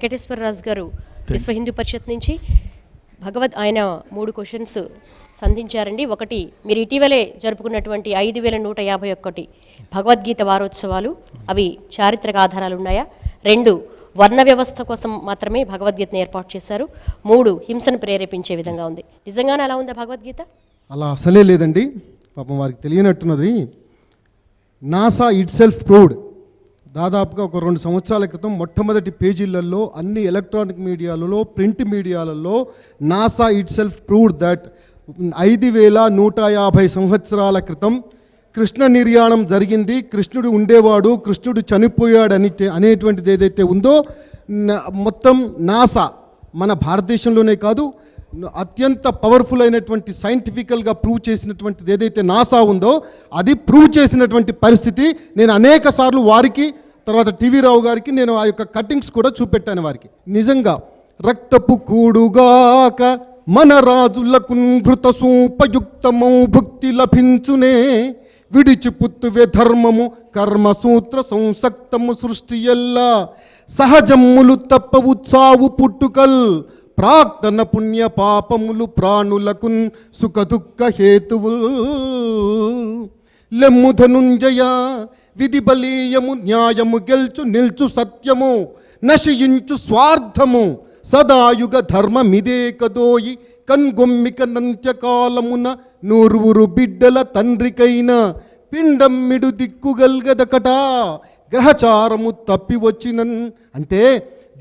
వెంకటేశ్వరరాజు గారు విశ్వ హిందూ పరిషత్ నుంచి ఆయన 3 క్వశ్చన్స్ సంధించారండి. ఒకటి, మీరు ఇటీవలే జరుపుకున్నటువంటి 5151 భగవద్గీత వారోత్సవాలు అవి చారిత్రక ఆధారాలు ఉన్నాయా? 2, వర్ణ వ్యవస్థ కోసం మాత్రమే భగవద్గీతను ఏర్పాటు చేశారు. 3, హింసను ప్రేరేపించే విధంగా ఉంది. నిజంగానే అలా ఉందా భగవద్గీత? అలా అసలే లేదండి. పాపం వారికి తెలియనట్టున్నది. నాసా ఇట్ సెల్ఫ్ ప్రూవ్డ్ దాదాపుగా ఒక 2 సంవత్సరాల క్రితం మొట్టమొదటి పేజీలలో అన్ని ఎలక్ట్రానిక్ మీడియాలలో, ప్రింట్ మీడియాలలో NASA itself proved that 5150 సంవత్సరాల క్రితం కృష్ణ నిర్యాణం జరిగింది, కృష్ణుడు ఉండేవాడు, కృష్ణుడు చనిపోయాడని అనేటువంటిది ఏదైతే ఉందో మొత్తం నాసా మన భారతదేశంలోనే కాదు అత్యంత పవర్ఫుల్ అయినటువంటి సైంటిఫికల్గా ప్రూవ్ చేసినటువంటిది ఏదైతే నాసా ఉందో అది ప్రూవ్ చేసినటువంటి పరిస్థితి. నేను అనేక సార్లు వారికి, తర్వాత టీవీ రావు గారికి నేను ఆ యొక్క కట్టింగ్స్ కూడా చూపెట్టాను వారికి. నిజంగా రక్తపు కూడుగాక మన రాజులకు ఘృత సూపయుక్తము భుక్తి లభించునే, విడిచి పుత్తువే ధర్మము కర్మసూత్ర సంసక్తము సృష్టి ఎల్లా, సహజమ్ములు తప్పవు చావు పుట్టుకల్, ప్రాక్తన పుణ్య పాపములు ప్రాణులకు సుఖ దుఃఖ హేతువు, లెమ్ము ధనుంజయ విధి బలీయము న్యాయము గెల్చు నిల్చు సత్యము, నశయించు స్వార్థము సదాయుగ ధర్మమిదే కదోయి, కన్గొమ్మిక నంత్యకాలమున నూరువురు బిడ్డల తండ్రికైన పిండమ్మిడు దిక్కుగల్గదకట, గ్రహచారము తప్పి వచ్చినన్. అంటే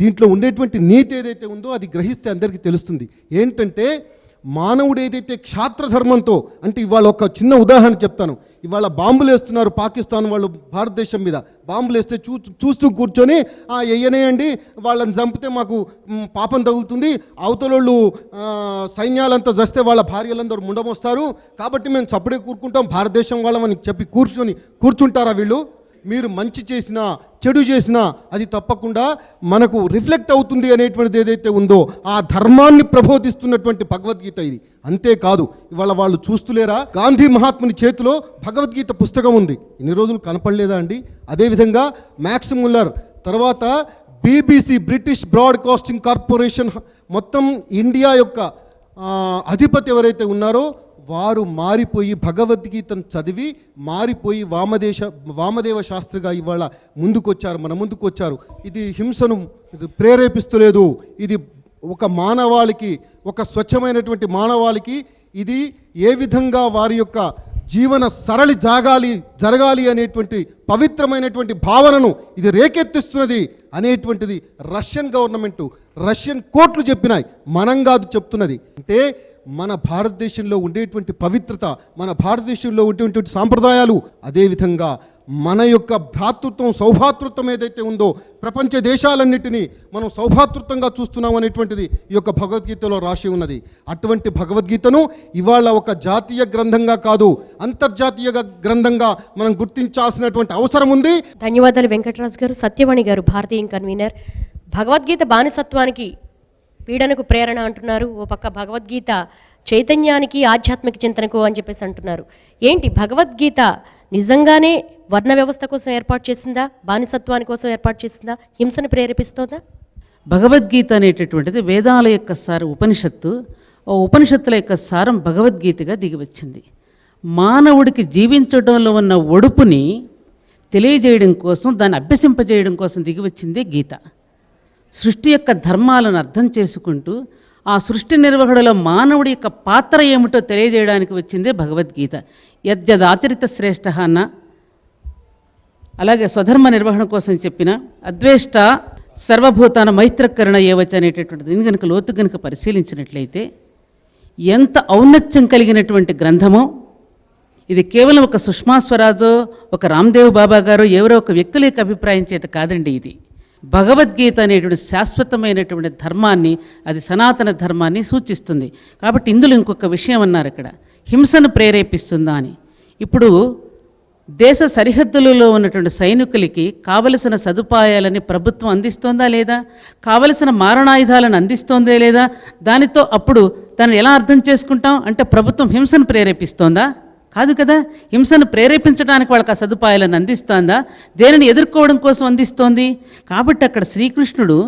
దీంట్లో ఉండేటువంటి నీతి ఏదైతే ఉందో అది గ్రహిస్తే అందరికీ తెలుస్తుంది. ఏంటంటే మానవుడు ఏదైతే క్షాత్రధర్మంతో, అంటే ఇవాళ ఒక చిన్న ఉదాహరణ చెప్తాను. ఇవాళ బాంబులు వేస్తున్నారు పాకిస్తాన్ వాళ్ళు భారతదేశం మీద, బాంబులు వేస్తే చూస్తూ కూర్చొని వేయనేయండి, వాళ్ళని చంపితే మాకు పాపం తగులుతుంది, అవతలోళ్ళు సైన్యాలంతా చస్తే వాళ్ళ భార్యలందరూ ముండమొస్తారు, కాబట్టి మేము చప్పుడే కూరుకుంటాం భారతదేశం వాళ్ళమని చెప్పి కూర్చుంటారా వీళ్ళు? మీరు మంచి చేసినా చెడు చేసినా అది తప్పకుండా మనకు రిఫ్లెక్ట్ అవుతుంది అనేటువంటిది ఏదైతే ఉందో ఆ ధర్మాన్ని ప్రబోధిస్తున్నటువంటి భగవద్గీత ఇది. అంతేకాదు ఇవాళ వాళ్ళు చూస్తులేరా, గాంధీ మహాత్ముని చేతిలో భగవద్గీత పుస్తకం ఉంది. ఇన్ని రోజులు కనపడలేదా అండి? అదేవిధంగా మ్యాక్స్ ముల్లర్, తర్వాత BBC బ్రిటిష్ బ్రాడ్కాస్టింగ్ కార్పొరేషన్, మొత్తం ఇండియా యొక్క అధిపతి ఎవరైతే ఉన్నారో వారు మారిపోయి భగవద్గీతను చదివి మారిపోయి వామదేవ శాస్త్రిగా ఇవాళ ముందుకొచ్చారు, మన ముందుకు వచ్చారు. ఇది హింసను ప్రేరేపిస్తలేదు, ఇది ఒక మానవాళికి, ఒక స్వచ్ఛమైనటువంటి మానవాళికి ఇది ఏ విధంగా వారి యొక్క జీవన సరళి జరగాలి అనేటువంటి పవిత్రమైనటువంటి భావనను ఇది రేకెత్తిస్తున్నది అనేటువంటిది రష్యన్ గవర్నమెంటు, రష్యన్ కోర్టులు చెప్పినాయి, మనం కాదు చెప్తున్నది. అంటే మన భారతదేశంలో ఉండేటువంటి పవిత్రత, మన భారతదేశంలో ఉండేటువంటి సాంప్రదాయాలు, అదేవిధంగా మన యొక్క భ్రాతృత్వం, సౌభాతృత్వం ఏదైతే ఉందో ప్రపంచ దేశాలన్నిటినీ మనం సౌభాతృత్వంగా చూస్తున్నాం అనేటువంటిది ఈ యొక్క భగవద్గీతలో రాసి ఉన్నది. అటువంటి భగవద్గీతను ఇవాళ ఒక జాతీయ గ్రంథంగా కాదు అంతర్జాతీయ గ్రంథంగా మనం గుర్తించాల్సినటువంటి అవసరం ఉంది. ధన్యవాదాలు వెంకటరాజు గారు. సత్యవాణి గారు, భారతీయ కన్వీనర్. భగవద్గీత బానిసత్వానికి, పీడనకు ప్రేరణ అంటున్నారు, ఓ పక్క భగవద్గీత చైతన్యానికి, ఆధ్యాత్మిక చింతనకు అని చెప్పేసి అంటున్నారు. ఏంటి భగవద్గీత నిజంగానే వర్ణ వ్యవస్థ కోసం ఏర్పాటు చేసిందా, బానిసత్వాని కోసం ఏర్పాటు చేసిందా, హింసను ప్రేరేపిస్తోందా? భగవద్గీత అనేటటువంటిది వేదాల యొక్క ఉపనిషత్తు. ఉపనిషత్తుల యొక్క సారం భగవద్గీతగా దిగివచ్చింది. మానవుడికి జీవించడంలో ఉన్న ఒడుపుని తెలియజేయడం కోసం, దాన్ని అభ్యసింపజేయడం కోసం దిగివచ్చిందే గీత. సృష్టి యొక్క ధర్మాలను అర్థం చేసుకుంటూ ఆ సృష్టి నిర్వహణలో మానవుడి యొక్క పాత్ర ఏమిటో తెలియజేయడానికి వచ్చిందే భగవద్గీత. యద్యదాచరిత శ్రేష్ఠ అన్న, అలాగే స్వధర్మ నిర్వహణ కోసం చెప్పిన అద్వేష్ట సర్వభూతాన మైత్రకరణ ఏవచ్చ అనేటటువంటిది దీన్ని కనుక లోతు కనుక పరిశీలించినట్లయితే ఎంత ఔన్నత్యం కలిగినటువంటి గ్రంథమో. ఇది కేవలం ఒక సుష్మా స్వరాజో, ఒక రామ్దేవ్ బాబా గారో, ఎవరో ఒక వ్యక్తుల యొక్క అభిప్రాయం చేత కాదండి. ఇది భగవద్గీత అనేటువంటి శాశ్వతమైనటువంటి ధర్మాన్ని, అది సనాతన ధర్మాన్ని సూచిస్తుంది. కాబట్టి ఇందులో ఇంకొక విషయం అన్నారు ఇక్కడ, హింసను ప్రేరేపిస్తుందా అని. ఇప్పుడు దేశ సరిహద్దులలో ఉన్నటువంటి సైనికులకి కావలసిన సదుపాయాలని ప్రభుత్వం అందిస్తోందా లేదా, కావలసిన మారణాయుధాలను అందిస్తోందా లేదా, దానితో అప్పుడు దాన్ని ఎలా అర్థం చేసుకుంటాం అంటే ప్రభుత్వం హింసను ప్రేరేపిస్తోందా? కాదు కదా. హింసను ప్రేరేపించడానికి వాళ్ళకి ఆ సదుపాయాలను అందిస్తోందా, దేనిని ఎదుర్కోవడం కోసం అందిస్తోంది? కాబట్టి అక్కడ శ్రీకృష్ణుడు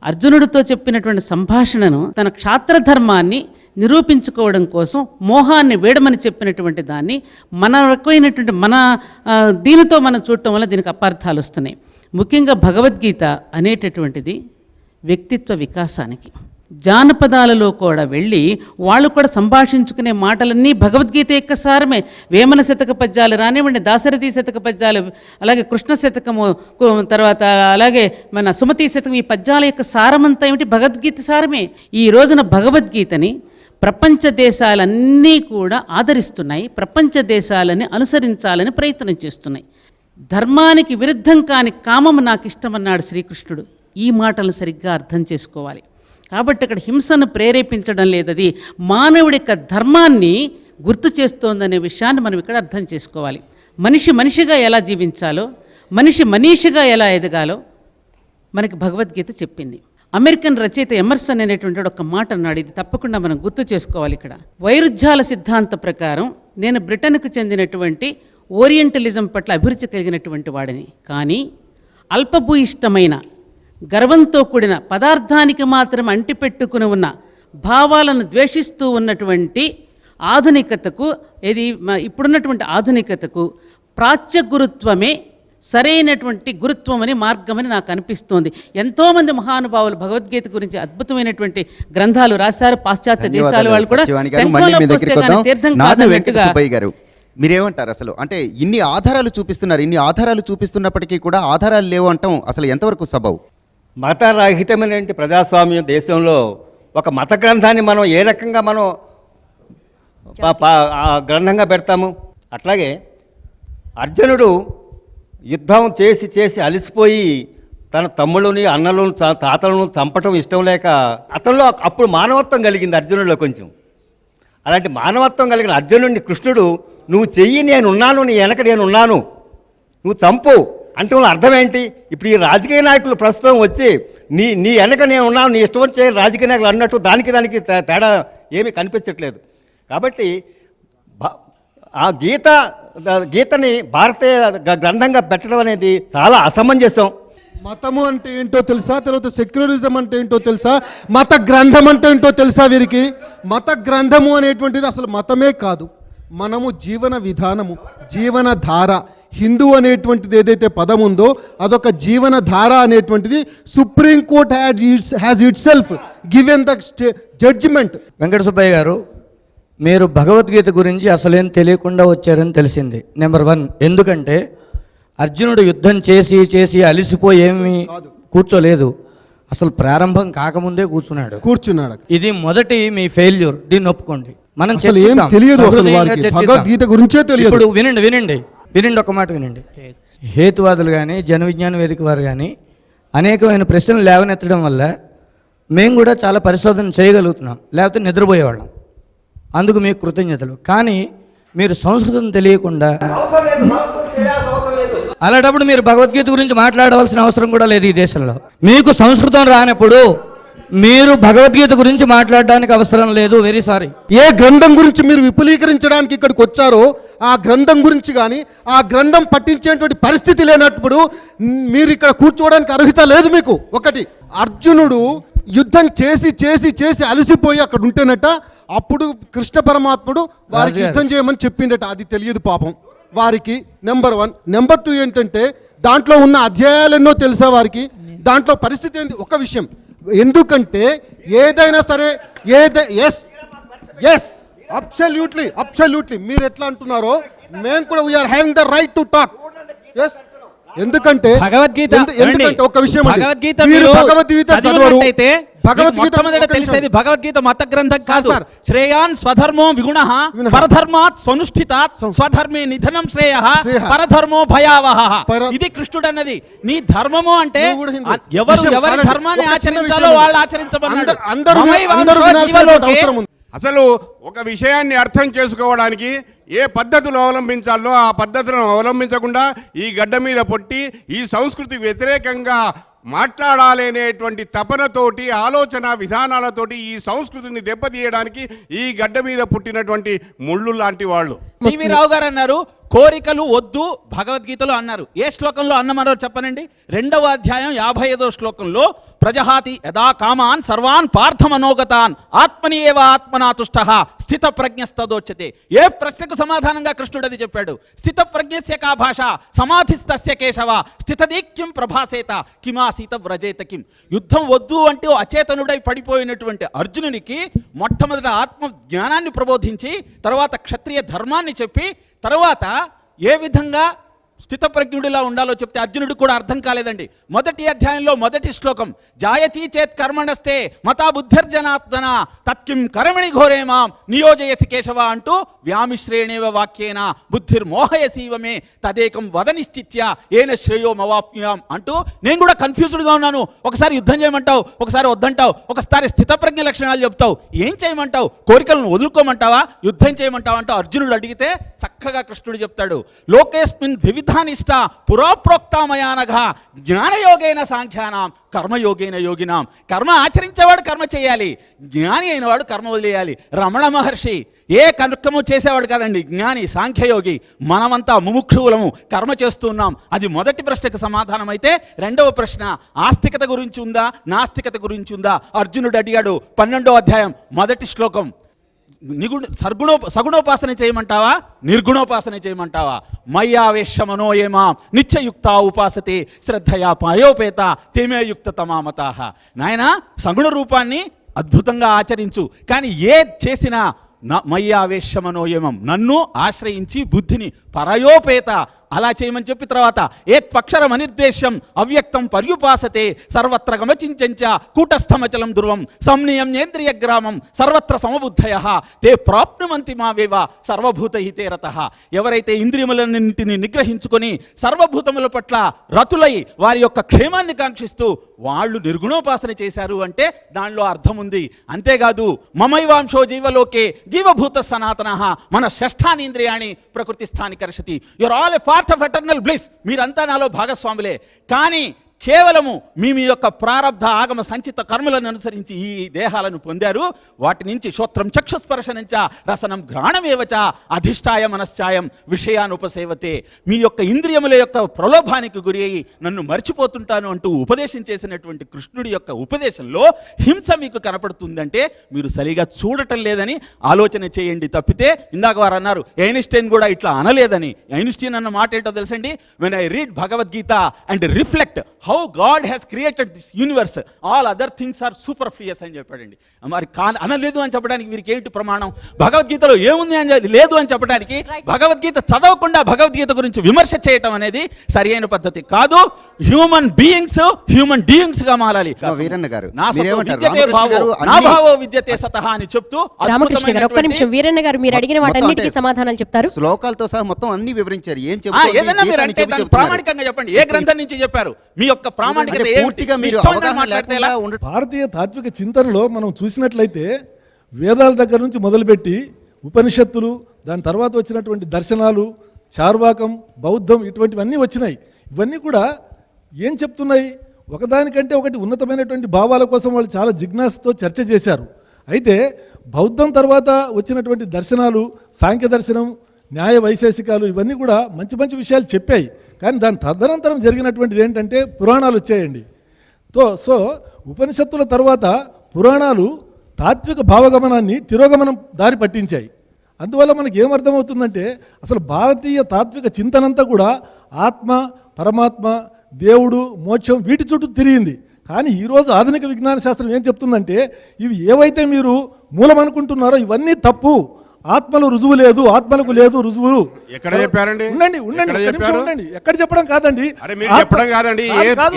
అర్జునుడితో చెప్పినటువంటి సంభాషణను తన క్షాత్రధర్మాన్ని నిరూపించుకోవడం కోసం మోహాన్ని వేడమని చెప్పినటువంటి దాన్ని మన రకమైనటువంటి దీనితో మనం చూడటం వల్ల దీనికి అపార్థాలు వస్తున్నాయి. ముఖ్యంగా భగవద్గీత అనేటటువంటిది వ్యక్తిత్వ వికాసానికి. జానపదాలలో కూడా వెళ్ళి వాళ్ళు కూడా సంభాషించుకునే మాటలన్నీ భగవద్గీత యొక్క సారమే. వేమన శతక పద్యాలు రానివ్వండి, దాశరథి శతక పద్యాలు, అలాగే కృష్ణ శతకము, తర్వాత అలాగే మన సుమతి శతకం, ఈ పద్యాల యొక్క సారమంతా ఏమిటి? భగవద్గీత సారమే. ఈ రోజున భగవద్గీతని ప్రపంచ దేశాలన్నీ కూడా ఆదరిస్తున్నాయి, ప్రపంచ దేశాలని అనుసరించాలని ప్రయత్నం చేస్తున్నాయి. ధర్మానికి విరుద్ధం కాని కామము నాకు ఇష్టమన్నాడు శ్రీకృష్ణుడు. ఈ మాటలు సరిగ్గా అర్థం చేసుకోవాలి. కాబట్టి అక్కడ హింసను ప్రేరేపించడం లేదది మానవుడి యొక్క ధర్మాన్ని గుర్తు చేస్తోందనే విషయాన్ని మనం ఇక్కడ అర్థం చేసుకోవాలి. మనిషి మనిషిగా ఎలా జీవించాలో, మనిషి మనీషిగా ఎలా ఎదగాలో మనకి భగవద్గీత చెప్పింది. అమెరికన్ రచయిత ఎమర్సన్ అనేటువంటి ఒక మాట అన్నాడు, ఇది తప్పకుండా మనం గుర్తు చేసుకోవాలి. ఇక్కడ వైరుధ్యాల సిద్ధాంత ప్రకారం నేను బ్రిటన్కు చెందినటువంటి ఓరియంటలిజం పట్ల అభిరుచి కలిగినటువంటి వాడిని, కానీ అల్పభూయిష్టమైన గర్వంతో కూడిన పదార్థానికి మాత్రం అంటిపెట్టుకుని ఉన్న భావాలను ద్వేషిస్తూ ఉన్నటువంటి ఆధునికతకు, ఇప్పుడున్నటువంటి ఆధునికతకు ప్రాచ్య గురుత్వమే సరైనటువంటి గురుత్వం అని మార్గమని నాకు అనిపిస్తోంది. ఎంతోమంది మహానుభావులు భగవద్గీత గురించి అద్భుతమైనటువంటి గ్రంథాలు రాశారు. పాశ్చాత్య దేశాల వాళ్ళు కూడా తీర్థం కాదన్నట్టుగా. మీరేమంటారు అసలు? అంటే ఇన్ని ఆధారాలు చూపిస్తున్నారు, ఇన్ని ఆధారాలు చూపిస్తున్నప్పటికీ కూడా ఆధారాలు లేవు అంటాం అసలు ఎంతవరకు సబబు? మతరహితమైన ప్రజాస్వామ్య దేశంలో ఒక మత గ్రంథాన్ని మనం ఏ రకంగా మనం గ్రంథంగా పెడతాము? అట్లాగే అర్జునుడు యుద్ధం చేసి చేసి అలసిపోయి తన తమ్ముళ్ళని, అన్నలను, తాతలను చంపటం ఇష్టం లేక అతనిలో అప్పుడు మానవత్వం కలిగింది అర్జునుడిలో కొంచెం. అలాంటి మానవత్వం కలిగిన అర్జునుడిని కృష్ణుడు నువ్వు చెయ్యి, నేనున్నాను, నీ వెనక నేనున్నాను, నువ్వు చంపు అంటే అర్థం ఏంటి? ఇప్పుడు ఈ రాజకీయ నాయకులు ప్రస్తుతం వచ్చి నీ వెనక నేను ఉన్నాను, నీ ఇష్టం వచ్చే రాజకీయ నాయకులు అన్నట్టు దానికి తేడా ఏమీ కనిపించట్లేదు. కాబట్టి ఆ గీతని భారతీయ గ్రంథంగా పెట్టడం అనేది చాలా అసమంజసం. మతము అంటే ఏంటో తెలుసా? తర్వాత సెక్యులరిజం అంటే ఏంటో తెలుసా? మత గ్రంథం అంటే ఏంటో తెలుసా వీరికి? మత గ్రంథము అనేటువంటిది అసలు మతమే కాదు, మనము జీవన విధానము, జీవన ధార. హిందూ అనేటువంటిది ఏదైతే పదం ఉందో అదొక జీవన ధార అనేటువంటిది Supreme Court has itself given the judgment. Venkata Subbaiah garu, మీరు భగవద్గీత గురించి అసలేం తెలియకుండా వచ్చారని తెలిసింది. నెంబర్ 1, ఎందుకంటే అర్జునుడు యుద్ధం చేసి చేసి అలిసిపోయి ఏమీ కూర్చోలేదు, అసలు ప్రారంభం కాకముందే కూర్చున్నాడు. ఇది మొదటి మీ ఫెయిల్యూర్, దీన్ని ఒప్పుకోండి. మనం భగవద్గీత గురించే తెలియదు. ఇప్పుడు వినండి ఒక మాట వినండి. హేతువాదులు కానీ జన విజ్ఞాన వేదిక వారు కానీ అనేకమైన ప్రశ్నలు లేవనెత్తడం వల్ల మేము కూడా చాలా పరిశోధన చేయగలుగుతున్నాం, లేకపోతే నిద్రపోయేవాళ్ళం. అందుకు మీకు కృతజ్ఞతలు. కానీ మీరు సంస్కృతం తెలియకుండా అలాంటప్పుడు మీరు భగవద్గీత గురించి మాట్లాడవలసిన అవసరం కూడా లేదు ఈ దేశంలో. మీకు సంస్కృతం రానప్పుడు మీరు భగవద్గీత గురించి మాట్లాడడానికి అవసరం లేదు. Very sorry. ఏ గ్రంథం గురించి మీరు విపులీకరించడానికి ఇక్కడికి వచ్చారో ఆ గ్రంథం గురించి కానీ ఆ గ్రంథం పట్టించేటువంటి పరిస్థితి లేనప్పుడు మీరు ఇక్కడ కూర్చోవడానికి అర్హత లేదు మీకు. ఒకటి, అర్జునుడు యుద్ధం చేసి చేసి చేసి అలసిపోయి అక్కడ ఉంటేనట అప్పుడు కృష్ణ పరమాత్ముడు వారికి యుద్ధం చేయమని చెప్పిండట. అది తెలియదు పాపం వారికి. నెంబర్ 1. నెంబర్ 2 ఏంటంటే దాంట్లో ఉన్న అధ్యాయాలు ఎన్నో తెలుసా వారికి? దాంట్లో పరిస్థితి ఏంటి? ఒక విషయం, ఎందుకంటే ఏదైనా సరే ఎస్ అబ్సల్యూట్లీ మీరు ఎట్లా అంటున్నారో మేము కూడా we are having the right to talk. Yes, ఎందుకంటే ఒక విషయం, భగవద్గీత మత గ్రంథం కాదు. శ్రేయాన్ స్వధర్మో విగుణః పరధర్మాత్ స్వనుష్ఠితాత్ స్వధర్మే నిధనం శ్రేయః పరధర్మో భయావహః. ఇది కృష్ణుడు అన్నది. నీ ధర్మము అంటే ఎవరి ధర్మాన్ని ఆచరించాలో వాళ్ళు ఆచరించమన్నాడు. అసలు ఒక విషయాన్ని అర్థం చేసుకోవడానికి ఏ పద్ధతులు అవలంబించాలో ఆ పద్ధతులను అవలంబించకుండా ఈ గడ్డ మీద పొట్టి ఈ సంస్కృతి వ్యతిరేకంగా మాట్లాడాలి అనేటువంటి తపనతోటి ఆలోచన విధానాలతోటి ఈ సంస్కృతిని దెబ్బతీయడానికి ఈ గడ్డ మీద పుట్టినటువంటి ముళ్ళు లాంటి వాళ్ళు. పివి రావు గారు అన్నారు, కోరికలు వద్దు భగవద్గీతలో అన్నారు. ఏ శ్లోకంలో అన్నమారో చెప్పనండి. 2వ అధ్యాయం 55వ శ్లోకంలో ప్రజహాతి యదా కామాన్ సర్వాన్ పార్థమనోగతాన్ ఆత్మని ఏవ ఆత్మనా తుష్టః స్థిత ప్రజ్ఞస్తదోచ్యతే. ఏ ప్రశ్నకు సమాధానంగా కృష్ణుడు అది చెప్పాడు. స్థిత ప్రజ్ఞస్య కా భాష సమాధిస్తస్య కేశవ స్థితదీక్యం ప్రభాసేత కిమాసీత వ్రజేత కిం. యుద్ధం వద్దు అంటూ అచేతనుడై పడిపోయినటువంటి అర్జునునికి మొట్టమొదట ఆత్మ జ్ఞానాన్ని ప్రబోధించి తర్వాత క్షత్రియ ధర్మాన్ని చెప్పి తర్వాత ఏ విధంగా స్థితప్రజ్ఞుడిలా ఉండాలో చెప్తే అర్జునుడు కూడా అర్థం కాలేదండి. 1వ అధ్యాయంలో 1వ శ్లోకం జాయతీ చేత్ కర్మణస్తే మతా బుద్ధిర్జనాత్మన తత్కిం కర్మణి ఘోరే మాం నియోజయసి కేశవ అంటూ వ్యామిశ్రేణేవ వాక్యేన బుద్ధిర్మోహయసీవ మే తదేకం వదనిశ్చిత్య ఏన శ్రేయో మవాప్యాం అంటూ నేను కూడా కన్ఫ్యూజ్డ్గా ఉన్నాను. ఒకసారి యుద్ధం చేయమంటావు, ఒకసారి వద్దంటావు, ఒకసారి స్థితప్రజ్ఞ లక్షణాలు చెప్తావు, ఏం చేయమంటావు, కోరికలను వదులుకోమంటావా, యుద్ధం చేయమంటావా అంటూ అర్జునుడు అడిగితే చక్కగా కృష్ణుడు చెప్తాడు. లోకేస్మిన్ వివిధానిష్ట పురోప్రోక్తామయానఘ జ్ఞానయోగేన సాంఖ్యానాం కర్మయోగేన యోగినాం. కర్మ ఆచరించేవాడు కర్మ చేయాలి, జ్ఞాని అయినవాడు కర్మ వదిలేయాలి. రమణ మహర్షి ఏ కర్మము చేసేవాడు కాదండి, జ్ఞాని సాంఖ్యయోగి. మనమంతా ముముక్షువులము కర్మ చేస్తున్నాం. అది మొదటి ప్రశ్నకు సమాధానం అయితే 2వ ప్రశ్న ఆస్తికత గురించి ఉందా నాస్తికత గురించి ఉందా అర్జునుడు అడిగాడు. 12వ అధ్యాయం 1వ శ్లోకం సగుణోపాసన చేయమంటావా నిర్గుణోపాసన చేయమంటావా? మయ్యావేశమనో ఏమా నిత్యయుక్త ఉపాసతే శ్రద్ధయా పాయోపేత తేమే యుక్త తమామతాహ. నాయన సగుణ రూపాన్ని అద్భుతంగా ఆచరించు, కానీ ఏ చేసినా మయ్యావేశమనోయమం నన్ను ఆశ్రయించి బుద్ధిని పరయోపేత అలా చేయమని చెప్పి తర్వాత ఏత్పక్షరం అనిర్దేశం అవ్యక్తం పర్యుపాసతే సర్వత్ర గమచించంచ కూటస్థమచలం ధ్రువం సంనియమ్యేంద్రియ గ్రామం సర్వత్ర సమబుద్ధయ తే ప్రాప్నువంతి మావేవ సర్వభూత హితే రతః. ఎవరైతే ఇంద్రియములన్నింటిని నిగ్రహించుకొని సర్వభూతముల పట్ల రతులై వారి యొక్క క్షేమాన్ని కాంక్షిస్తూ వాళ్ళు నిర్గుణోపాసన చేశారు అంటే దానిలో అర్థం ఉంది. అంతేకాదు మమైవాంశో జీవలోకే జీవభూత సనాతనః మన షష్ఠానీంద్రియాణి ప్రకృతి స్థాని కర్షతి. You're all a part of eternal bliss. మీరంతా నాలో భాగస్వాములే, కానీ కేవలము మీ యొక్క ప్రారబ్ధ ఆగమ సంచిత కర్మలను అనుసరించి ఈ దేహాలను పొందారు. వాటి నుంచి శ్రోత్రం చక్షుస్పర్శనంచ రసనం ఘ్రాణమేవచ అధిష్టాయ మనశ్చాయం విషయానుపసేవతే. మీ యొక్క ఇంద్రియముల యొక్క ప్రలోభానికి గురి అయి నన్ను మర్చిపోతుంటాను అంటూ ఉపదేశం చేసినటువంటి కృష్ణుడి యొక్క ఉపదేశంలో హింస మీకు కనపడుతుందంటే మీరు సరిగా చూడటం లేదని ఆలోచన చేయండి తప్పితే. ఇందాక వారు అన్నారు ఐన్స్టైన్ కూడా ఇట్లా అనలేదని. ఐన్స్టైన్ అన్న మాట ఏంటో తెలుసండి, when I read Bhagavad Gita and reflect how God has created this universe all other things are superfluous అని చెప్పాడండి. మరి అనలేదు అని చెప్పడానికి వీరికి ఏంటి ప్రమాణం? భగవద్గీతలో ఏముంది అని లేదు అని చెప్పడానికి భగవద్గీత చదవకుండా భగవద్గీత గురించి విమర్శ చేయటం అనేది సరి అయిన పద్ధతి కాదు. హ్యూమన్ బీయింగ్స్ హ్యూమన్ డీయింగ్స్ గా మారాలి. వీరన్న గారు నా మీరేమంటారు? విద్యతే రామకృష్ణ భావో గారు నా భావో విద్యతే సతః అని చెప్తూ రామకృష్ణ గారు ఒక్క నిమిషం, వీరన్న గారు మీరు అడిగిన వాటన్నిటికీ సమాధానాలు చెప్తారు. శ్లోకాలతో సహా మొత్తం అన్ని వివరించారు. ఏం ఏదైనా మీరు అంటే దాన్ని ప్రామాణికంగా చెప్పండి. ఏ గ్రంథం నుంచి చెప్పారు? మీ యొక్క ప్రామాణికత పూర్తిగా మీరు అవగాహన లేకుండా భారతీయ తాత్విక చింతనలో మనం చూసినట్లయితే వేదాల దగ్గర నుంచి మొదలుపెట్టి ఉపనిషత్తులు, దాని తర్వాత వచ్చినటువంటి దర్శనాలు, చార్వాకం, బౌద్ధం ఇటువంటివన్నీ వచ్చినాయి. ఇవన్నీ కూడా ఏం చెప్తున్నాయి? ఒకదానికంటే ఒకటి ఉన్నతమైనటువంటి భావాల కోసం వాళ్ళు చాలా జిజ్ఞాసతో చర్చ చేశారు. అయితే బౌద్ధం తర్వాత వచ్చినటువంటి దర్శనాలు, సాంఖ్య దర్శనం, న్యాయ వైశేషికాలు ఇవన్నీ కూడా మంచి మంచి విషయాలు చెప్పాయి. కానీ దాని తదనంతరం జరిగినటువంటిది ఏంటంటే పురాణాలు వచ్చాయండి. సో ఉపనిషత్తుల తర్వాత పురాణాలు తాత్విక భావగమనాన్ని తిరోగమనం దారి పట్టించాయి. అందువల్ల మనకి ఏమర్థమవుతుందంటే అసలు భారతీయ తాత్విక చింతనంతా కూడా ఆత్మ, పరమాత్మ, దేవుడు, మోక్షం వీటి చుట్టూ తిరిగింది. కానీ ఈరోజు ఆధునిక విజ్ఞాన శాస్త్రం ఏం చెప్తుందంటే ఇవి ఏవైతే మీరు మూలం అనుకుంటున్నారో ఇవన్నీ తప్పు. ఆత్మలో రుజువు లేదు, ఆత్మలకు లేదు రుజువు. ఎక్కడ చెప్పారండి? ఉండండి ఉండండి, ఎక్కడ చెప్పడం కాదండి, చెప్పడం కాదండి.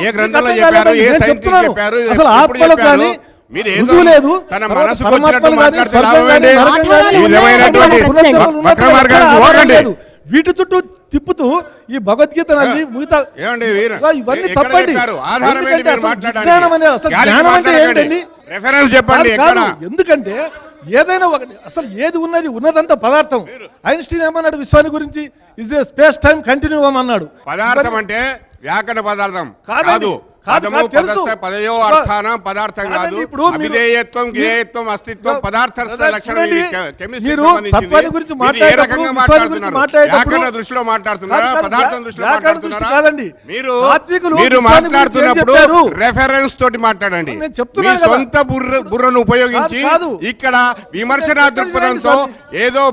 ఏ గ్రంథంలో చెప్పారు? ఏ సైంటిస్ట్ చెప్పారు? అసలు ఆత్మలో కానీ రుజువు లేదు. తన మనసుకు వచ్చినట్టు మాట్లాడితే లాభమేంటి? ఈ విధమైనటువంటి వీటి చుట్టూ తిప్పుతూ ఈ భగవద్గీత మిగతా ఇవన్నీ తప్పండి. జ్ఞానం అంటే ఏంటండి? రెఫరెన్స్ చెప్పండి. ఎందుకంటే ఏదైనా ఒకటి అసలు ఏది ఉన్నదంతా పదార్థం. ఐన్స్టీన్ ఏమన్నాడు విశ్వాన్ని గురించి? Is a space time continuum అన్నాడు. పదార్థం అంటే వ్యాకరణ పదార్థం కాదు, పదము తెలుసు. పదయో అర్థాన పదార్థం కాదు. కాదండి, ఇప్పుడు మీరు- అభిధేయత్వం, జ్ఞేయత్వం, అస్తిత్వం, పదార్థ లక్షణం. చూడండి, కెమిస్ట్రీ మీరు సంబంధించింది. తత్వాన్ని గురించి మీరు ఏ మాట్లాడేటప్పుడు, రకంగా విశ్వాన్ని గురించి మాట్లాడుతున్నారు? మాట్లాడేటప్పుడు- వ్యాకరణ దృష్టిలో మాట్లాడుతున్నారా, కాదు, పదార్థం దృష్టిలో వ్యాకరణ దృష్టి మాట్లాడుతున్నారా? కాదండి. మీరు తాత్వికులు మీరు విశ్వాన్ని గురించి ఏం మాట్లాడుతున్నప్పుడు చెప్పారు? రెఫరెన్స్ తోటి మాట్లాడండి. నేను మీ చెప్తున్నాను కదా. సొంత బుర్రను ఉపయోగించి కాదు. ఇక్కడ విమర్శనా దృక్పథంతో ఏదో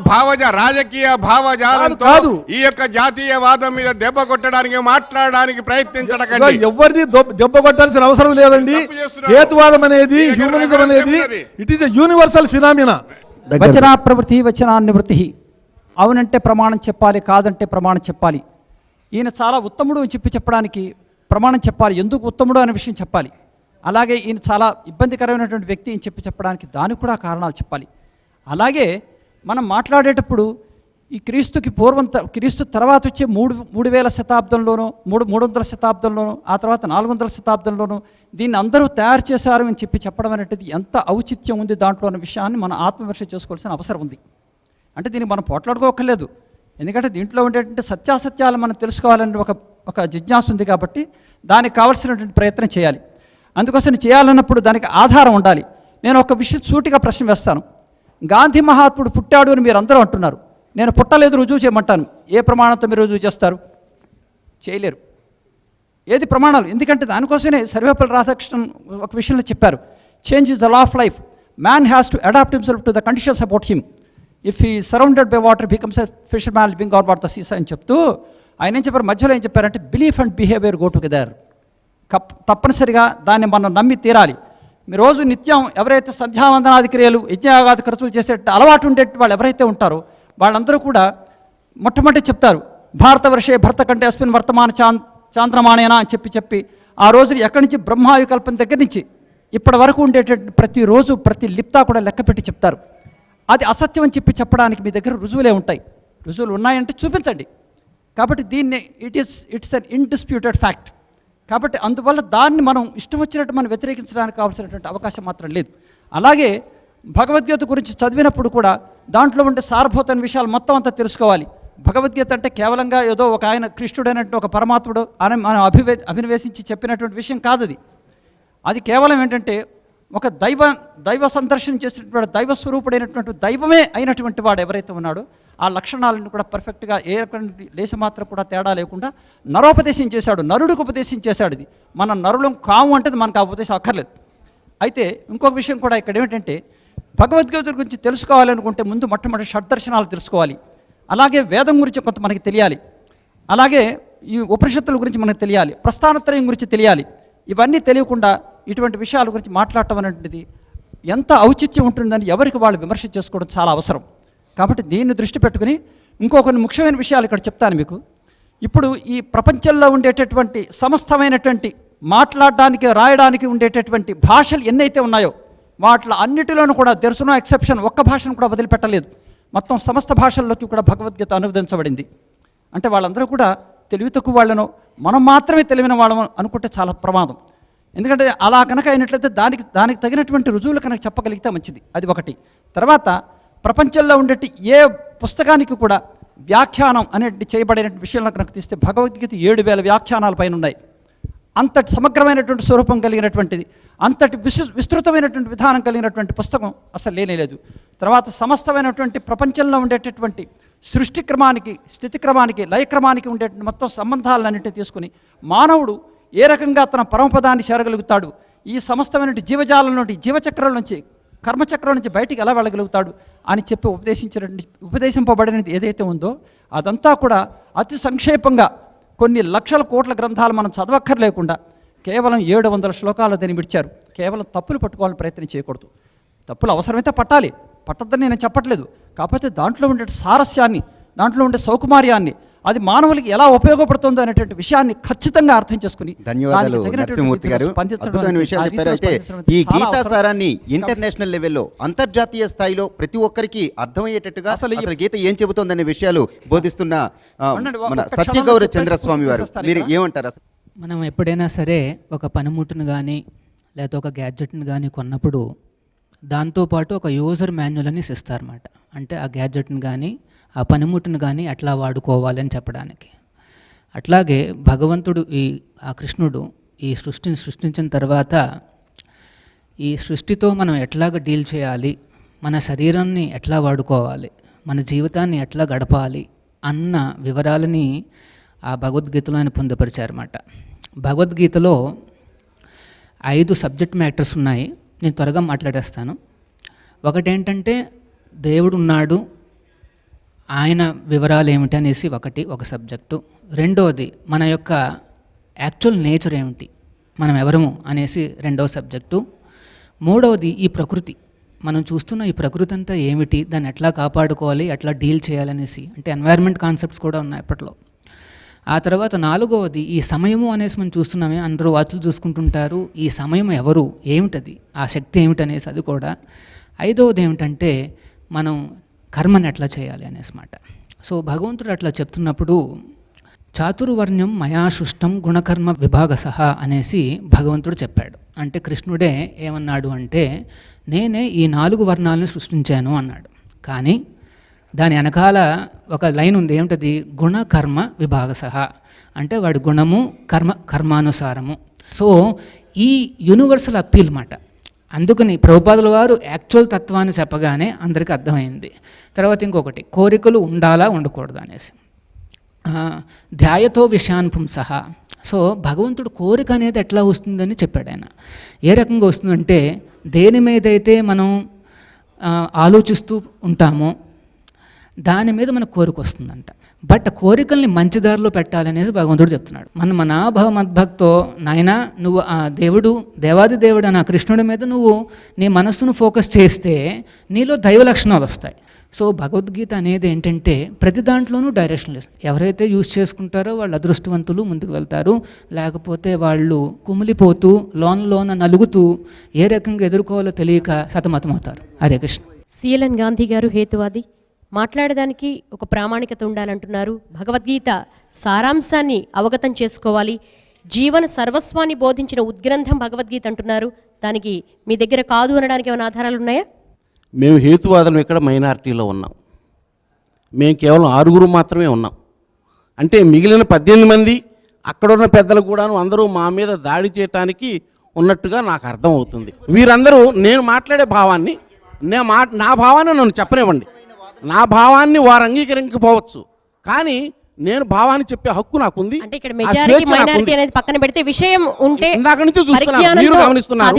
రాజకీయ భావజాలంతో కాదు. ఈ యొక్క జాతీయవాదం మీద దెబ్బ కొట్టడానికి మాట్లాడడానికి ప్రయత్నించడకండి. ఎవరిని దెబ్బ కొట్టాల్సిన అవసరం లేదండి. తప్పు చేస్తున్నారు. హేతువాదం అనేది, మీ దగ్గర హ్యూమనిజం reference అనేది ఏమున్నది? It is a universal phenomena. వచనా ప్రవృత్తి వచనాన్నివృత్తి. అవునంటే ప్రమాణం చెప్పాలి, కాదంటే ప్రమాణం చెప్పాలి. ఈయన చాలా ఉత్తముడు అని చెప్పడానికి ప్రమాణం చెప్పాలి, ఎందుకు ఉత్తముడు అనే విషయం చెప్పాలి. అలాగే ఈయన చాలా ఇబ్బందికరమైనటువంటి వ్యక్తి అని చెప్పడానికి దానికి కూడా కారణాలు చెప్పాలి. అలాగే మనం మాట్లాడేటప్పుడు ఈ క్రీస్తుకి క్రీస్తు తర్వాత వచ్చే 3000 శతాబ్దంలోనూ 300 శతాబ్దంలోనూ ఆ తర్వాత 400 శతాబ్దంలోనూ దీన్ని అందరూ తయారు చేశారు అని చెప్పడం అనేటిది ఎంత ఔచిత్యం ఉంది దాంట్లో అనే విషయాన్ని మనం ఆత్మవిమర్శ చేసుకోవాల్సిన అవసరం ఉంది. అంటే దీన్ని మనం పోట్లాడుకోకర్లేదు, ఎందుకంటే దీంట్లో ఉండేటువంటి సత్యాసత్యాలు మనం తెలుసుకోవాలని ఒక జిజ్ఞాస ఉంది కాబట్టి దానికి కావాల్సినటువంటి ప్రయత్నం చేయాలి. అందుకోసం చేయాలన్నప్పుడు దానికి ఆధారం ఉండాలి. నేను ఒక విషయం సూటిగా ప్రశ్న వేస్తాను. గాంధీ మహాత్ముడు పుట్టాడు అని మీరు అందరూ అంటున్నారు, నేను పుట్టలేదు రుజువు చేయమంటాను. ఏ ప్రమాణంతో మీరు రుజువు చేస్తారు? చేయలేరు. ఏది ప్రమాణాలు? ఎందుకంటే దానికోసమే సర్వేపల్లి రాధాకృష్ణన్ ఒక విషయంలో చెప్పారు, change is the law of life, man has to adapt himself to the conditions about him. If he surrounded by water becomes a fisherman living on water the సీసా అని చెప్తూ ఆయన ఏం చెప్పారు, మధ్యలో ఏం చెప్పారంటే belief and behaviour go together. తప్పనిసరిగా దాన్ని మనం నమ్మి తీరాలి. మీ రోజు నిత్యం ఎవరైతే సంధ్యావందనాది క్రియలు, యజ్ఞయాగాది క్రతువులు చేసే అలవాటు ఉండే వాళ్ళు ఎవరైతే ఉంటారో వాళ్ళందరూ కూడా మొట్టమొదటి చెప్తారు, భారతవర్షే భరతకంటే అస్మిన్ వర్తమాన చాంద్రమాణేనా అని చెప్పి ఆ రోజు ఎక్కడి నుంచి బ్రహ్మాయు కల్పన దగ్గర నుంచి ఇప్పటి వరకు ఉండేటటువంటి ప్రతిరోజు ప్రతి లిప్తా కూడా లెక్కపెట్టి చెప్తారు. అది అసత్యం అని చెప్పడానికి మీ దగ్గర రుజువులే ఉంటాయి. రుజువులు ఉన్నాయంటే చూపించండి. కాబట్టి దీన్ని ఇట్స్ అన్ ఇండిస్ప్యూటెడ్ ఫ్యాక్ట్. కాబట్టి అందువల్ల దాన్ని మనం ఇష్టం వచ్చినట్టు మనం వ్యతిరేకించడానికి కావాల్సినటువంటి అవకాశం మాత్రం లేదు. అలాగే భగవద్గీత గురించి చదివినప్పుడు కూడా దాంట్లో ఉండే సారభూతమైన విషయాలు మొత్తం అంతా తెలుసుకోవాలి. భగవద్గీత అంటే కేవలంగా ఏదో ఒక ఆయన కృష్ణుడైనట్టు ఒక పరమాత్ముడు అని మనం అభినవేశించి చెప్పినటువంటి విషయం కాదు. అది కేవలం ఏంటంటే ఒక దైవ సందర్శనం చేసినటువంటి దైవ స్వరూపుడైనటువంటి దైవమే అయినటువంటి వాడు ఎవరైతే ఉన్నాడో ఆ లక్షణాలను కూడా పర్ఫెక్ట్గా ఏ లేశ మాత్రం కూడా తేడా లేకుండా నరోపదేశం చేశాడు, నరుడికి ఉపదేశం చేశాడు. ఇది మన నరులం కాము అంటే మనకు ఆ ఉపదేశం అక్కర్లేదు. అయితే ఇంకొక విషయం కూడా ఇక్కడ ఏమిటంటే భగవద్గీత గురించి తెలుసుకోవాలనుకుంటే ముందు మొట్టమొదటి షడ్దర్శనాలు తెలుసుకోవాలి. అలాగే వేదం గురించి కొంత మనకి తెలియాలి. అలాగే ఈ ఉపనిషత్తుల గురించి మనకు తెలియాలి, ప్రస్థానత్రయం గురించి తెలియాలి. ఇవన్నీ తెలియకుండా ఇటువంటి విషయాల గురించి మాట్లాడటం అనేటువంటిది ఎంత ఔచిత్యం ఉంటుందని ఎవరికి వాళ్ళు విమర్శ చేసుకోవడం చాలా అవసరం. కాబట్టి దీన్ని దృష్టి పెట్టుకుని కొన్ని ముఖ్యమైన విషయాలు ఇక్కడ చెప్తాను మీకు. ఇప్పుడు ఈ ప్రపంచంలో ఉండేటటువంటి సమస్తమైనటువంటి మాట్లాడడానికి రాయడానికి ఉండేటటువంటి భాషలు ఎన్నైతే ఉన్నాయో వాటిలో అన్నిటిలోనూ కూడా దెర్ ఇస్ నో ఎక్సెప్షన్, ఒక్క భాషను కూడా వదిలిపెట్టలేదు. మొత్తం సమస్త భాషల్లోకి కూడా భగవద్గీత అనువదించబడింది. అంటే వాళ్ళందరూ కూడా తెలివి తక్కువ వాళ్ళను, మనం మాత్రమే తెలివిన వాళ్ళం అనుకుంటే చాలా ప్రమాదం. ఎందుకంటే అలా కనుక అయినట్లయితే దానికి తగినటువంటి రుజువులు కనుక చెప్పగలిగితే మంచిది. అది ఒకటి. తర్వాత ప్రపంచంలో ఉండేటి ఏ పుస్తకానికి కూడా వ్యాఖ్యానం అనేది చేయబడిన విషయంలో కనుక తీస్తే భగవద్గీత 7000 వ్యాఖ్యానాల పైన ఉన్నాయి. అంతటి సమగ్రమైనటువంటి స్వరూపం కలిగినటువంటిది, అంతటి విస్తృతమైనటువంటి విధానం కలిగినటువంటి పుస్తకం అసలు లేనేలేదు. తర్వాత సమస్తమైనటువంటి ప్రపంచంలో ఉండేటటువంటి సృష్టి క్రమానికి, స్థితి క్రమానికి, లయక్రమానికి ఉండేటువంటి మొత్తం సంబంధాలన్నింటినీ తీసుకుని మానవుడు ఏ రకంగా తన పరమపదాన్ని చేరగలుగుతాడు, ఈ సమస్తమైన జీవజాలం నుండి, జీవచక్రం నుంచి, కర్మచక్రం నుంచి బయటికి ఎలా వెళ్ళగలుగుతాడు అని చెప్పి ఉపదేశింపబడినది ఏదైతే ఉందో అదంతా కూడా అతి సంక్షేపంగా కొన్ని లక్షల కోట్ల గ్రంథాలు మనం చదవక్కర్లేకుండా కేవలం 700 శ్లోకాలు దాన్ని విడిచారు. కేవలం తప్పులు పట్టుకోవాలని ప్రయత్నం చేయకూడదు. తప్పులు అవసరమైతే పట్టాలి, పట్టద్దని నేను చెప్పట్లేదు. కాకపోతే దాంట్లో ఉండే సారస్యాన్ని, దాంట్లో ఉండే సౌకుమార్యాన్ని, అది మానవులకి ఎలా ఉపయోగపడుతుందో అనేటువంటి విషయాన్ని ఖచ్చితంగా అర్థం చేసుకుని ధన్యవాదాలు నరసింహమూర్తి గారు. అద్భుతమైన విషయాలు చెప్పారు. అయితే ఈ గీతా సారాన్ని ఇంటర్నేషనల్ లెవెల్లో, అంతర్జాతీయ స్థాయిలో ప్రతి ఒక్కరికి అర్థమయ్యేటట్టుగా అసలు గీత ఏం చెబుతోందనే విషయాలు బోధిస్తున్న మన సత్యగౌర చంద్రస్వామి వారు, మీరు ఏమంటారు? అసలు మనం ఎప్పుడైనా సరే ఒక పనిముట్టును కానీ లేకపోతే ఒక గ్యాడ్జెట్ని కానీ కొన్నప్పుడు దాంతోపాటు ఒక యూజర్ మాన్యువల్ అని ఇస్తారన్నమాట. అంటే ఆ గ్యాడ్జెట్ని కానీ ఆ పనిముట్టును కానీ ఎట్లా వాడుకోవాలని చెప్పడానికి. అట్లాగే భగవంతుడు ఆ కృష్ణుడు ఈ సృష్టిని సృష్టించిన తర్వాత ఈ సృష్టితో మనం ఎట్లాగ డీల్ చేయాలి, మన శరీరాన్ని ఎట్లా వాడుకోవాలి, మన జీవితాన్ని ఎట్లా గడపాలి అన్న వివరాలని ఆ భగవద్గీతలో ఆయన పొందుపరిచారన్నమాట. భగవద్గీతలో 5 సబ్జెక్ట్ మ్యాటర్స్ ఉన్నాయి. నేను త్వరగా మాట్లాడేస్తాను. ఒకటేంటంటే దేవుడు ఉన్నాడు, ఆయన వివరాలు ఏమిటి అనేసి ఒక సబ్జెక్టు. రెండవది మన యొక్క యాక్చువల్ నేచర్ ఏమిటి, మనం ఎవరము అనేసి రెండవ సబ్జెక్టు. మూడవది ఈ ప్రకృతి, మనం చూస్తున్న ఈ ప్రకృతి అంతా ఏమిటి, దాన్ని ఎట్లా కాపాడుకోవాలి, ఎట్లా డీల్ చేయాలనేసి, అంటే ఎన్వైర్న్మెంట్ కాన్సెప్ట్స్ కూడా ఉన్నాయి అప్పట్లో. ఆ తర్వాత నాలుగవది ఈ సమయము అనేసి మనం చూస్తున్నామే, అందరూ వాచులు చూసుకుంటుంటారు, ఈ సమయం ఎవరు, ఏమిటది, ఆ శక్తి ఏమిటనేసి అది కూడా. ఐదవది ఏమిటంటే మనం కర్మని ఎట్లా చేయాలి అనేసి మాట. సో భగవంతుడు అట్లా చెప్తున్నప్పుడు చాతుర్వర్ణ్యం మయా సృష్టం గుణకర్మ విభాగసః అనేసి భగవంతుడు చెప్పాడు. అంటే కృష్ణుడే ఏమన్నాడు అంటే నేనే ఈ 4 వర్ణాలను సృష్టించాను అన్నాడు. కానీ దాని వెనకాల ఒక లైన్ ఉంది, ఏమిటది, గుణకర్మ విభాగసః, అంటే వాడి గుణము కర్మానుసారము. సో ఈ యూనివర్సల్ అప్పీల్ మాట. అందుకని ప్రభుపాదుల వారు యాక్చువల్ తత్వాన్ని చెప్పగానే అందరికీ అర్థమైంది. తర్వాత ఇంకొకటి, కోరికలు ఉండాలా ఉండకూడదు అనేసి. ధ్యాయతో విషయాన్ పుంసః. సో భగవంతుడు కోరిక అనేది ఎట్లా వస్తుందని చెప్పాడు ఆయన. ఏ రకంగా వస్తుందంటే దేని మీదైతే మనం ఆలోచిస్తూ ఉంటామో దాని మీద మనకు కోరిక వస్తుందంట. బట్ కోరికల్ని మంచి దారిలో పెట్టాలనేసి భగవంతుడు చెప్తున్నాడు. మన మనాభవ మద్భక్తో, నాయనా నువ్వు ఆ దేవుడు, దేవాది దేవుడు నా కృష్ణుడి మీద నువ్వు నీ మనస్సును ఫోకస్ చేస్తే నీలో దైవ లక్షణాలు వస్తాయి. సో భగవద్గీత అనేది ఏంటంటే ప్రతి దాంట్లోనూ డైరెక్షన్ లేదు. ఎవరైతే యూజ్ చేసుకుంటారో వాళ్ళు అదృష్టవంతులు, ముందుకు వెళ్తారు. లేకపోతే వాళ్ళు కుమిలిపోతూ లోన నలుగుతూ ఏ రకంగా ఎదుర్కోవాలో తెలియక సతమతమవుతారు. హరే కృష్ణ. సిఎల్ఎన్ గాంధీ గారు హేతువాది, మాట్లాడడానికి ఒక ప్రామాణికత ఉండాలంటున్నారు. భగవద్గీత సారాంశాన్ని అవగతం చేసుకోవాలి, జీవన సర్వస్వాన్ని బోధించిన ఉద్గ్రంథం భగవద్గీత అంటున్నారు. దానికి మీ దగ్గర కాదు అనడానికి ఏమైనా ఆధారాలు ఉన్నాయా? మేము హేతువాదులం ఇక్కడ మైనారిటీలో ఉన్నాం. మేము కేవలం 6 మాత్రమే ఉన్నాం. అంటే మిగిలిన 18 మంది అక్కడున్న పెద్దలు కూడాను అందరూ మా మీద దాడి చేయటానికి ఉన్నట్టుగా నాకు అర్థం అవుతుంది. వీరందరూ నేను మాట్లాడే భావాన్ని, నా భావాన్ని నన్ను చెప్పనివ్వండి. నా భావాన్ని వారు అంగీకరించకపోవచ్చు, కానీ నేను భావాన్ని చెప్పే హక్కు నాకుంది. అంటే ఇక్కడ మెజారిటీ మైనారిటీ అనేది పక్కన పెడితే విషయం ఉంటే ఇందాక నుంచి చూస్తున్నారు, మీరు గమనిస్తున్నారు,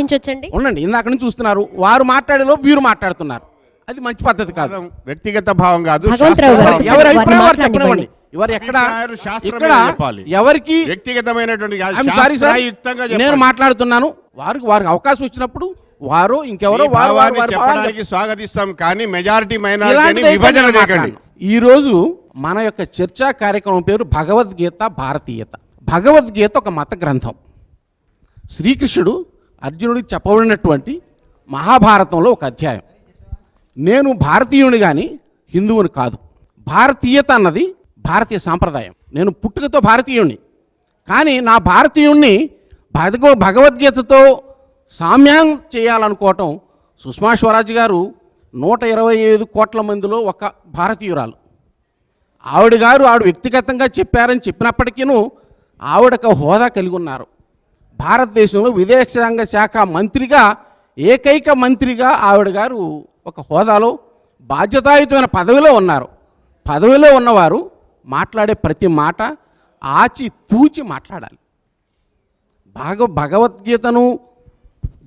ఉండండి, ఇందాక నుంచి చూస్తున్నారు, వారు మాట్లాడేలో వీరు మాట్లాడుతున్నారు. అది మంచి పద్ధతి కాదు. వ్యక్తిగత భావం కాదు. ఎవరి అభిప్రాయం వారు చెప్పనివ్వండి. ఎవరు ఎక్కడ ఎవరికి వ్యక్తిగతమైనటువంటి సారీ సార్, నేను మాట్లాడుతున్నాను, వారికి అవకాశం ఇచ్చినప్పుడు వారు ఇంకెవరో చెప్పడానికి స్వాగతిస్తాం, కానీ మెజారిటీ మైనారిటీ విభజన చేయకండి. ఈ రోజు మన యొక్క చర్చా కార్యక్రమం పేరు భగవద్గీత భారతీయత. భగవద్గీత ఒక మత గ్రంథం. శ్రీకృష్ణుడు అర్జునుడికి చెప్పబడినటువంటి మహాభారతంలో ఒక అధ్యాయం. నేను భారతీయుని కానీ హిందువుని కాదు. భారతీయత అన్నది భారతీయ సాంప్రదాయం. నేను పుట్టుకతో భారతీయుణ్ణి, కానీ నా భారతీయుణ్ణి భగవద్గీతతో సామ్యం చేయాలనుకోవటం, సుష్మా స్వరాజ్ గారు 125 కోట్ల మందిలో ఒక భారతీయురాలు. ఆవిడ వ్యక్తిగతంగా చెప్పారని చెప్పినప్పటికీ ఆవిడకు హోదా కలిగి ఉన్నారు. భారతదేశంలో విదేశాంగ శాఖ మంత్రిగా, ఏకైక మంత్రిగా ఆవిడ గారు ఒక హోదాలో బాధ్యతాయుతమైన పదవిలో ఉన్నారు. పదవిలో ఉన్నవారు మాట్లాడే ప్రతి మాట ఆచి తూచి మాట్లాడాలి. భగవద్గీతను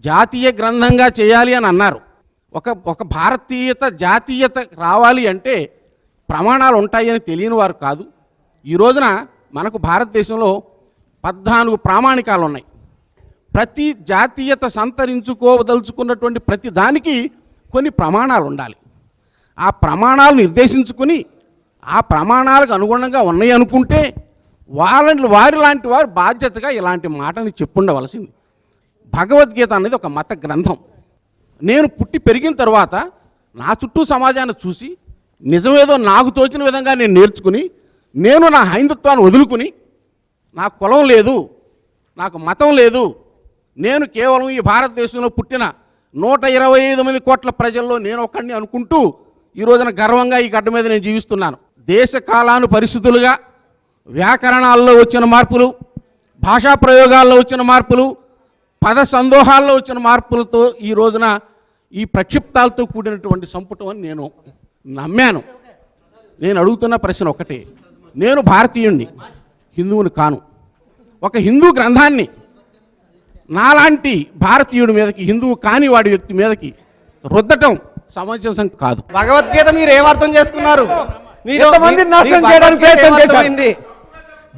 జాతీయ గ్రంథంగా చేయాలి అని అన్నారు. ఒక భారతీయత, జాతీయత రావాలి అంటే ప్రమాణాలు ఉంటాయని తెలియని వారు కాదు. ఈ రోజున మనకు భారతదేశంలో 14 ప్రామాణికాలు ఉన్నాయి. ప్రతి జాతీయత సంతరించుకోదలుచుకున్నటువంటి ప్రతి దానికి కొన్ని ప్రమాణాలు ఉండాలి. ఆ ప్రమాణాలు నిర్దేశించుకుని ఆ ప్రమాణాలకు అనుగుణంగా ఉన్నాయి అనుకుంటే వారి లాంటి వారు బాధ్యతగా ఇలాంటి మాటని చెప్పుండవలసింది. భగవద్గీత అనేది ఒక మత గ్రంథం. నేను పుట్టి పెరిగిన తర్వాత నా చుట్టూ సమాజాన్ని చూసి నిజమేదో నాకు తోచిన విధంగా నేను నేర్చుకుని, నేను నా హైందుత్వాన్ని వదులుకుని, నాకు కులం లేదు, నాకు మతం లేదు, నేను కేవలం ఈ భారతదేశంలో పుట్టిన 125 కోట్ల ప్రజల్లో నేను ఒక్కడిని అనుకుంటూ ఈ రోజున గర్వంగా ఈ గడ్డ మీద నేను జీవిస్తున్నాను. దేశ కాలాను పరిస్థితులుగా, వ్యాకరణాల్లో వచ్చిన మార్పులు, భాషా ప్రయోగాల్లో వచ్చిన మార్పులు, పద సందోహాల్లో వచ్చిన మార్పులతో ఈ రోజున ఈ ప్రక్షిప్తాలతో కూడినటువంటి సంపుటం అని నేను నమ్మాను. నేను అడుగుతున్న ప్రశ్న ఒకటే, నేను భారతీయుణ్ణి, హిందువుని కాను. ఒక హిందూ గ్రంథాన్ని నాలాంటి భారతీయుడి మీదకి, హిందువు కాని వాడి వ్యక్తి మీదకి రుద్దటం సమంజసం కాదు. భగవద్గీత మీరు ఏమర్థం చేసుకున్నారు? ఎంతమందిని నాశనం చేయడానికి ప్రయత్నం చేశారు?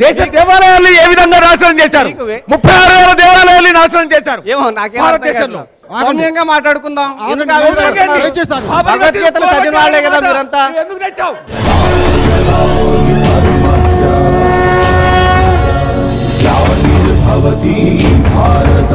దేశ దేవాలయాలు ఏ విధంగా నాశనం చేశారు? 36,000 దేవాలయాలు నాశనం చేశారు ఏమో నాకేం భారతదేశంలో. సౌమ్యంగా మాట్లాడుకుందాం. ఎందుకు ఆవేశపడతారు? ఆవేశపడతారు? దయచేసి భగవద్గీతను చదివిన వాళ్ళే కదా మీరంతా. ఎందుకు తెచ్చావు? భవతి భారత